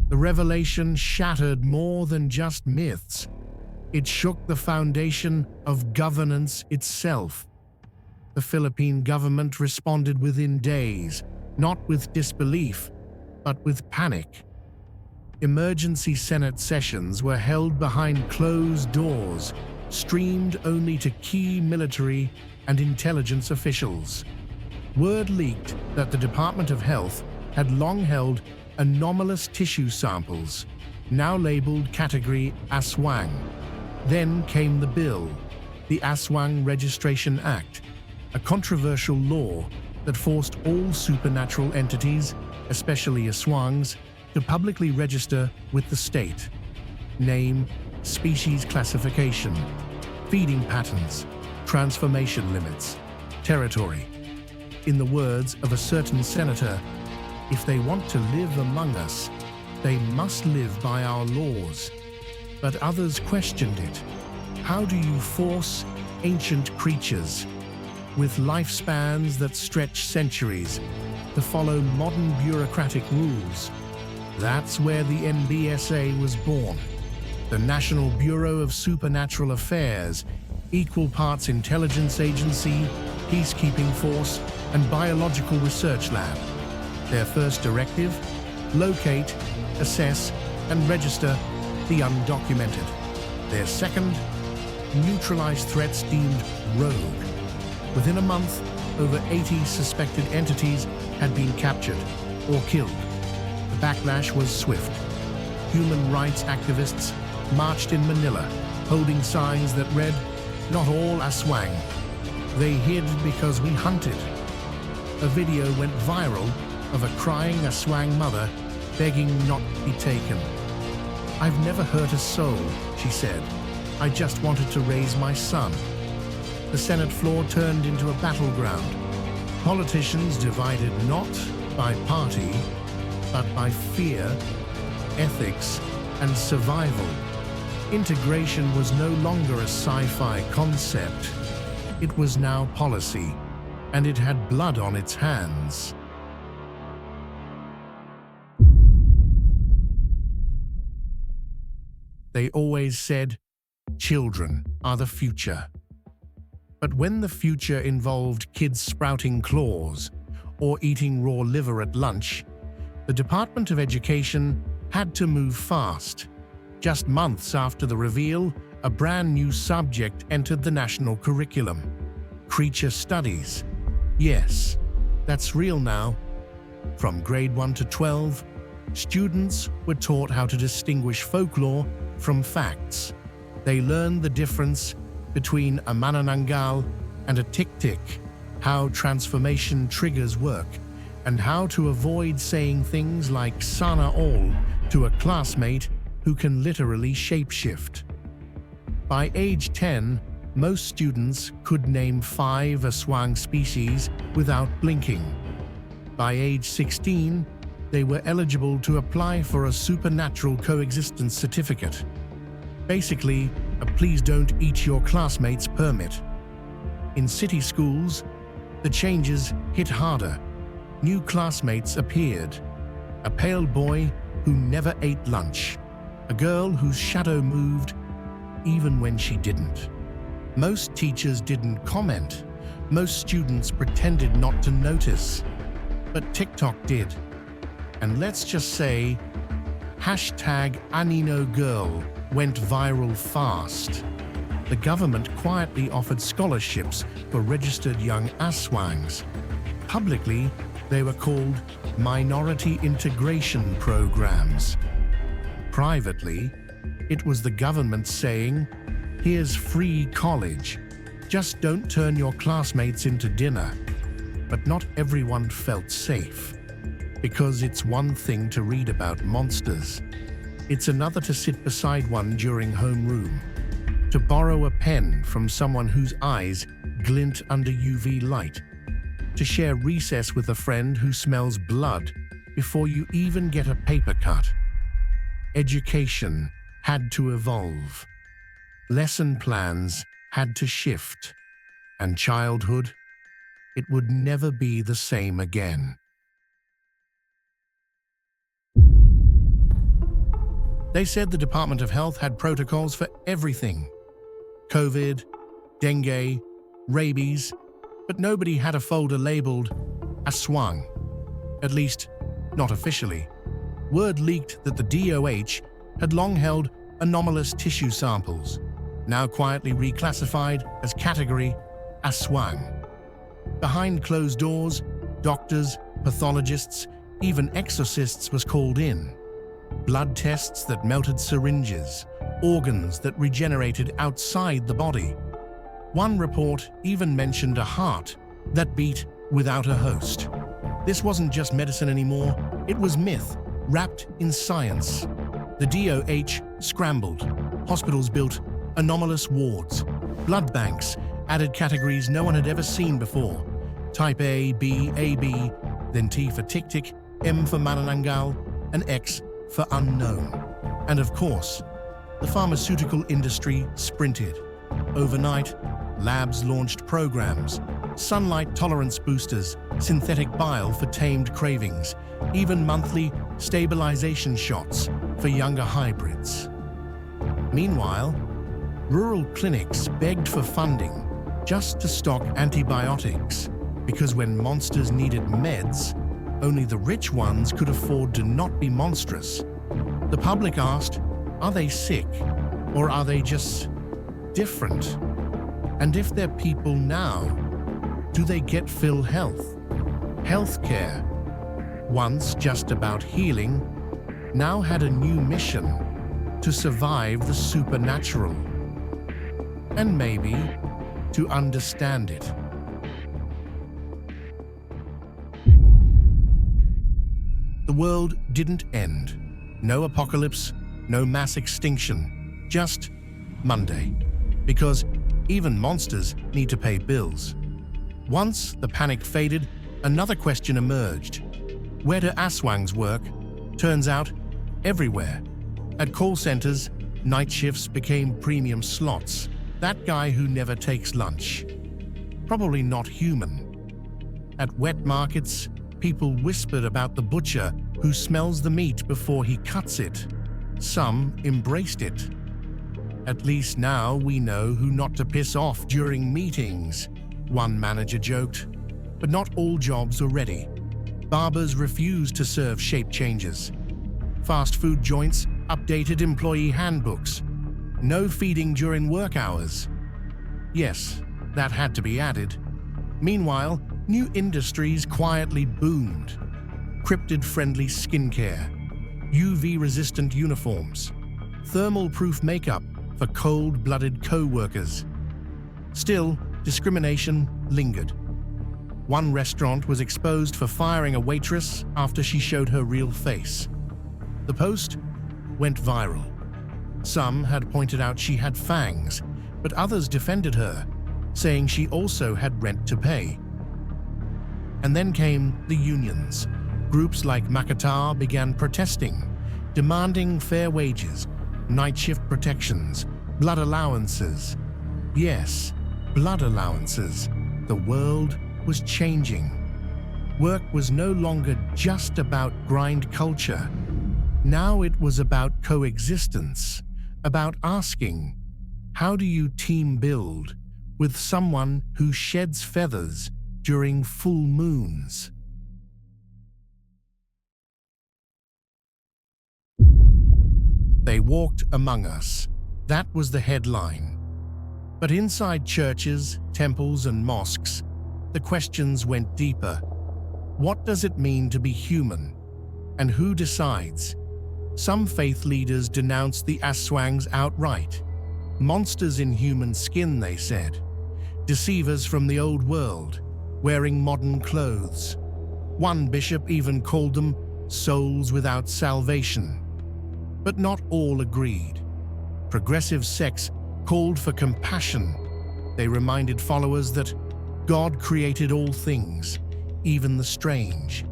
The revelation shattered more than just myths. It shook the foundation of governance itself. The Philippine government responded within days, not with disbelief, but with panic. Emergency Senate sessions were held behind closed doors, streamed only to key military and intelligence officials. Word leaked that the Department of Health had long held anomalous tissue samples, now labeled category Aswang. Then came the bill, the Aswang Registration Act, a controversial law that forced all supernatural entities, especially Aswangs, to publicly register with the state. Name, species classification, feeding patterns, transformation limits, territory. In the words of a certain senator, if they want to live among us, they must live by our laws. But others questioned it. How do you force ancient creatures with lifespans that stretch centuries to follow modern bureaucratic rules? That's where the NBSA was born, the National Bureau of Supernatural Affairs, equal parts intelligence agency, peacekeeping force, and biological research lab. Their first directive: locate, assess, and register the undocumented. Their second: neutralize threats deemed rogue. Within a month, over 80 suspected entities had been captured or killed. The backlash was swift. Human rights activists marched in Manila, holding signs that read, "Not all Aswang. They hid because we hunted." A video went viral of a crying Aswang mother begging not to be taken. "I've never hurt a soul," she said. "I just wanted to raise my son." The Senate floor turned into a battleground. Politicians divided not by party, but by fear, ethics, and survival. Integration was no longer a sci-fi concept. It was now policy, and it had blood on its hands. They always said, children are the future. But when the future involved kids sprouting claws or eating raw liver at lunch, the Department of Education had to move fast. Just months after the reveal, a brand new subject entered the national curriculum: creature studies. Yes, that's real now. From grade 1 to 12, students were taught how to distinguish folklore from facts. They learned the difference between a manananggal and a tik-tik, how transformation triggers work, and how to avoid saying things like "sana all" to a classmate who can literally shapeshift. By age 10, most students could name 5 Aswang species without blinking. By age 16, they were eligible to apply for a supernatural coexistence certificate. Basically, a please don't eat your classmates permit. In city schools, the changes hit harder. New classmates appeared. A pale boy who never ate lunch. A girl whose shadow moved even when she didn't. Most teachers didn't comment. Most students pretended not to notice. But TikTok did. And let's just say, #AninoGirl went viral fast. The government quietly offered scholarships for registered young Aswangs. Publicly, they were called minority integration programs. Privately, it was the government saying, "Here's free college. Just don't turn your classmates into dinner." But not everyone felt safe. Because it's one thing to read about monsters. It's another to sit beside one during homeroom, to borrow a pen from someone whose eyes glint under UV light, to share recess with a friend who smells blood before you even get a paper cut. Education had to evolve. Lesson plans had to shift. And childhood, it would never be the same again. They said the Department of Health had protocols for everything: COVID, dengue, rabies, but nobody had a folder labeled Aswang. At least, not officially. Word leaked that the DOH had long held anomalous tissue samples, now quietly reclassified as category Aswang. Behind closed doors, doctors, pathologists, even exorcists was called in. Blood tests that melted syringes, organs that regenerated outside the body. One report even mentioned a heart that beat without a host. This wasn't just medicine anymore, it was myth, wrapped in science. The DOH scrambled. Hospitals built anomalous wards. Blood banks added categories no one had ever seen before. Type A, B, AB, then T for Tik-Tik, M for Manananggal, and X for unknown. And of course, the pharmaceutical industry sprinted. Overnight, labs launched programs, sunlight tolerance boosters, synthetic bile for tamed cravings, even monthly stabilization shots for younger hybrids. Meanwhile, rural clinics begged for funding just to stock antibiotics, because when monsters needed meds, only the rich ones could afford to not be monstrous. The public asked, are they sick, or are they just different? And if they're people now, do they get PhilHealth? Healthcare, once just about healing, now had a new mission: to survive the supernatural. And maybe to understand it. The world didn't end. No apocalypse, no mass extinction, just Monday. Because even monsters need to pay bills. Once the panic faded, another question emerged. Where do Aswangs work? Turns out, everywhere. At call centers, night shifts became premium slots. That guy who never takes lunch. Probably not human. At wet markets, people whispered about the butcher who smells the meat before he cuts it. Some embraced it. At least now we know who not to piss off during meetings, one manager joked. But not all jobs are ready. Barbers refused to serve shape changes. Fast food joints updated employee handbooks. No feeding during work hours. Yes, that had to be added. Meanwhile, new industries quietly boomed. Cryptid-friendly skincare, UV-resistant uniforms, thermal-proof makeup for cold-blooded co-workers. Still, discrimination lingered. One restaurant was exposed for firing a waitress after she showed her real face. The post went viral. Some had pointed out she had fangs, but others defended her, saying she also had rent to pay. And then came the unions. Groups like Makatar began protesting, demanding fair wages, night shift protections, blood allowances. Yes, blood allowances. The world was changing. Work was no longer just about grind culture. Now it was about coexistence, about asking, how do you team build with someone who sheds feathers during full moons? They walked among us. That was the headline. But inside churches, temples, and mosques, the questions went deeper. What does it mean to be human? And who decides? Some faith leaders denounced the Aswangs outright. Monsters in human skin, they said. Deceivers from the old world, wearing modern clothes. One bishop even called them souls without salvation. But not all agreed. Progressive sects called for compassion. They reminded followers that God created all things, even the strange.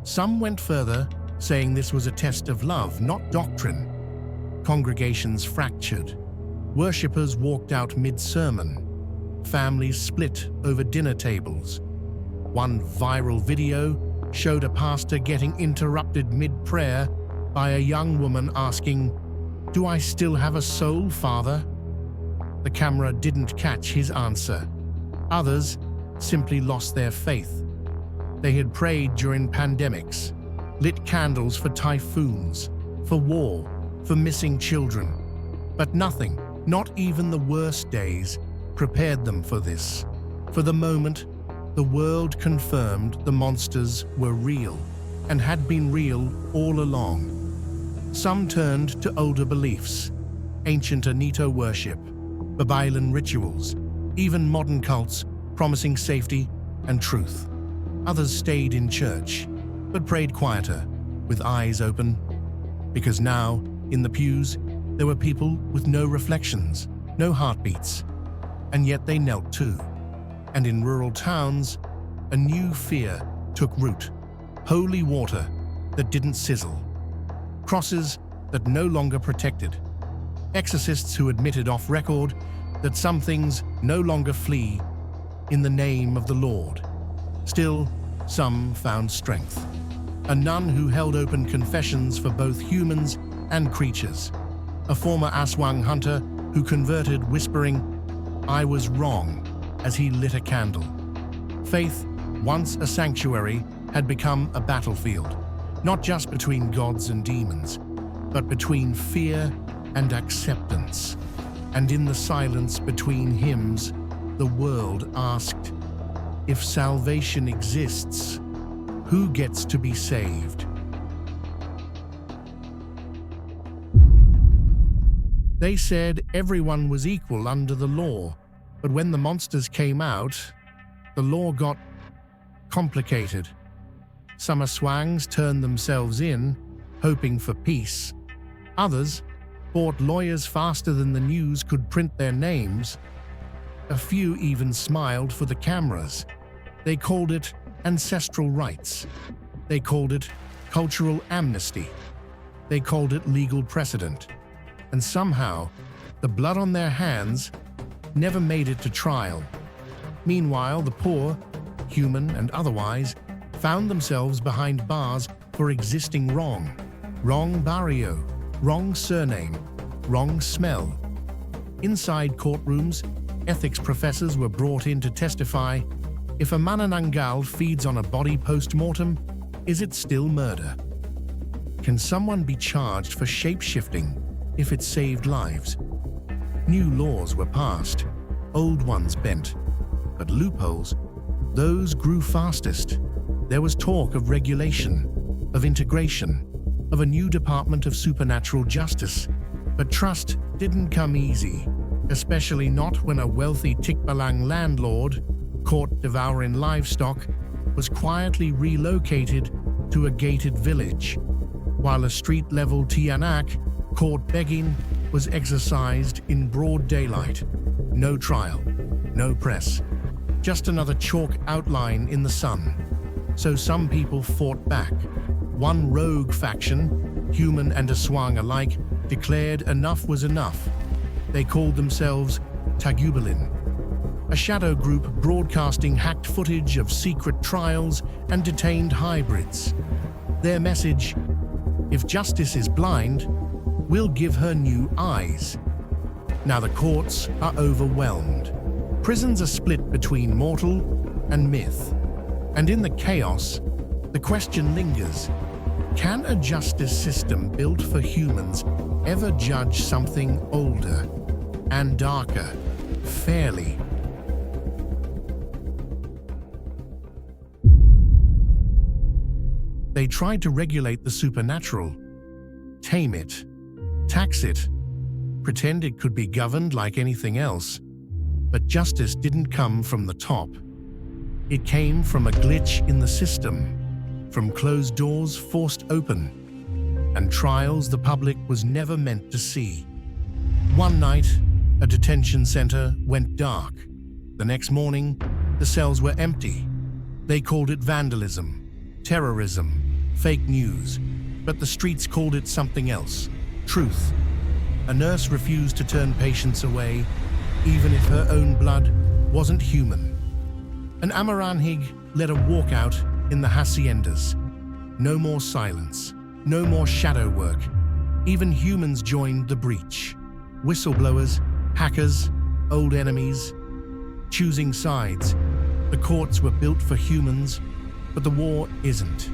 Some went further, saying this was a test of love, not doctrine. Congregations fractured. Worshippers walked out mid-sermon. Families split over dinner tables. One viral video showed a pastor getting interrupted mid-prayer by a young woman asking, "Do I still have a soul, Father?" The camera didn't catch his answer. Others simply lost their faith. They had prayed during pandemics, lit candles for typhoons, for war, for missing children. But nothing, not even the worst days, prepared them for this. For the moment, the world confirmed the monsters were real, and had been real all along. Some turned to older beliefs, ancient Anito worship, Babylon rituals, even modern cults promising safety and truth. Others stayed in church, but prayed quieter, with eyes open. Because now, in the pews, there were people with no reflections, no heartbeats, and yet they knelt too. And in rural towns, a new fear took root. Holy water that didn't sizzle. Crosses that no longer protected. Exorcists who admitted off record that some things no longer flee in the name of the Lord. Still, some found strength. A nun who held open confessions for both humans and creatures. A former Aswang hunter who converted whispering, "I was wrong," as he lit a candle. Faith, once a sanctuary, had become a battlefield, not just between gods and demons, but between fear and acceptance. And in the silence between hymns, the world asked, if salvation exists, who gets to be saved? They said everyone was equal under the law, but when the monsters came out, the law got complicated. Some Aswangs turned themselves in, hoping for peace. Others bought lawyers faster than the news could print their names. A few even smiled for the cameras. They called it ancestral rights. They called it cultural amnesty. They called it legal precedent. And somehow, the blood on their hands never made it to trial. Meanwhile, the poor, human and otherwise, found themselves behind bars for existing wrong. Wrong barrio, wrong surname, wrong smell. Inside courtrooms, ethics professors were brought in to testify, if a manananggal feeds on a body post-mortem, is it still murder? Can someone be charged for shape-shifting if it saved lives? New laws were passed, old ones bent, but loopholes, those grew fastest. There was talk of regulation, of integration, of a new department of supernatural justice. But trust didn't come easy, especially not when a wealthy Tikbalang landlord, caught devouring livestock, was quietly relocated to a gated village, while a street-level Tianak, caught begging, was exercised in broad daylight. No trial, no press, just another chalk outline in the sun. So some people fought back. One rogue faction, human and Aswang alike, declared enough was enough. They called themselves Tagubalin, a shadow group broadcasting hacked footage of secret trials and detained hybrids. Their message, if justice is blind, we'll give her new eyes. Now the courts are overwhelmed. Prisons are split between mortal and myth. And in the chaos, the question lingers, can a justice system built for humans ever judge something older and darker fairly? They tried to regulate the supernatural, tame it, tax it, pretend it could be governed like anything else. But justice didn't come from the top. It came from a glitch in the system, from closed doors forced open, and trials the public was never meant to see. One night, a detention center went dark. The next morning, the cells were empty. They called it vandalism, terrorism, fake news, but the streets called it something else, truth. A nurse refused to turn patients away, even if her own blood wasn't human. An Amaranhig led a walkout in the haciendas. No more silence, no more shadow work, Even humans joined the breach. Whistleblowers, hackers, old enemies, choosing sides. The courts were built for humans, but the war isn't.